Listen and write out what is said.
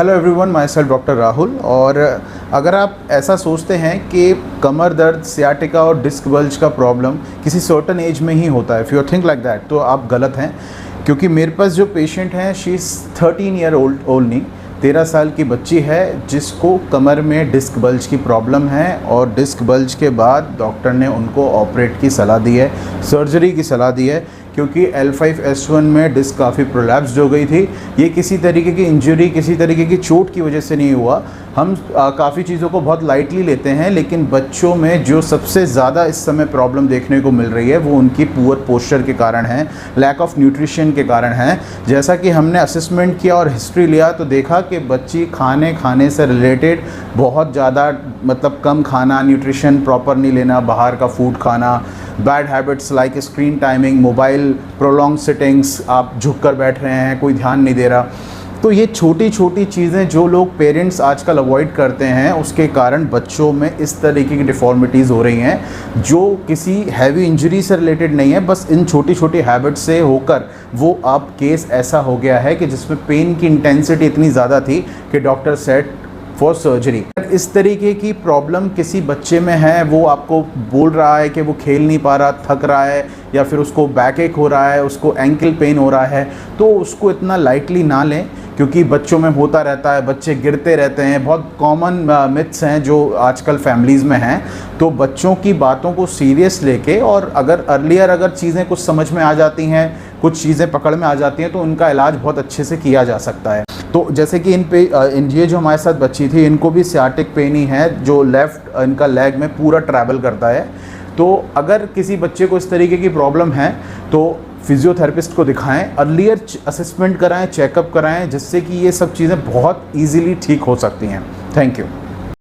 Hello everyone, my self doctor Rahul. और अगर आप ऐसा सोचते हैं कि कमर दर्द, सियाटिका और डिस्क बल्ज का प्रॉब्लम किसी सर्टन एज में ही होता है, if you think like that, तो आप गलत हैं। क्योंकि मेरे पास जो पेशेंट हैं, शी इज़ 13 ईयर ओल्ड 13 साल की बच्ची है जिसको कमर में डिस्क बल्ज की प्रॉब्लम है। और डिस्क बल्ज के बाद डॉक्टर ने उनको ऑपरेट की सलाह दी है, सर्जरी की सलाह दी है, क्योंकि L5-S1 में डिस्क काफ़ी प्रोलैप्स्ड हो गई थी। ये किसी तरीके की इंजरी, किसी तरीके की चोट की वजह से नहीं हुआ। हम काफ़ी चीज़ों को बहुत लाइटली लेते हैं, लेकिन बच्चों में जो सबसे ज़्यादा इस समय प्रॉब्लम देखने को मिल रही है वो उनकी पुअर पोस्चर के कारण है, लैक ऑफ न्यूट्रिशन के कारण है। जैसा कि हमने असेसमेंट किया और हिस्ट्री लिया तो देखा कि बच्ची खाने से रिलेटेड बहुत ज़्यादा, मतलब कम खाना, न्यूट्रिशन प्रॉपर नहीं लेना, बाहर का फूड खाना, bad habits like screen timing, mobile, prolong sittings, आप झुक कर बैठ रहे हैं, कोई ध्यान नहीं दे रहा। तो ये छोटी छोटी चीज़ें जो लोग पेरेंट्स आजकल अवॉइड करते हैं, उसके कारण बच्चों में इस तरीके की डिफ़ॉर्मिटीज़ हो रही हैं जो किसी हैवी इंजरी से रिलेटेड नहीं है। बस इन छोटी छोटी हैबिट्स से होकर वो अब केस ऐसा हो गया है कि जिसमें पेन की इंटेंसिटी इतनी ज़्यादा थी कि डॉक्टर सेड फॉर सर्जरी। इस तरीके की प्रॉब्लम किसी बच्चे में है, वो आपको बोल रहा है कि वो खेल नहीं पा रहा, थक रहा है, या फिर उसको बैक एक हो रहा है, उसको एंकल पेन हो रहा है, तो उसको इतना लाइटली ना लें, क्योंकि बच्चों में होता रहता है, बच्चे गिरते रहते हैं। बहुत कॉमन मिथ्स हैं जो आजकल फैमिलीज़ में हैं। तो बच्चों की बातों को सीरियस लेके, और अगर अर्लियर अगर चीज़ें कुछ समझ में आ जाती हैं, कुछ चीज़ें पकड़ में आ जाती हैं, तो उनका इलाज बहुत अच्छे से किया जा सकता है। तो जैसे कि ये जो हमारे साथ बच्ची थी, इनको भी सियाटिक पेन ही है जो लेफ़्ट इनका लेग में पूरा ट्रैवल करता है। तो अगर किसी बच्चे को इस तरीके की प्रॉब्लम है तो फिजियोथेरेपिस्ट को दिखाएं, अर्लियर असेसमेंट कराएं, चेकअप कराएं, जिससे कि ये सब चीज़ें बहुत ईजीली ठीक हो सकती हैं। Thank you.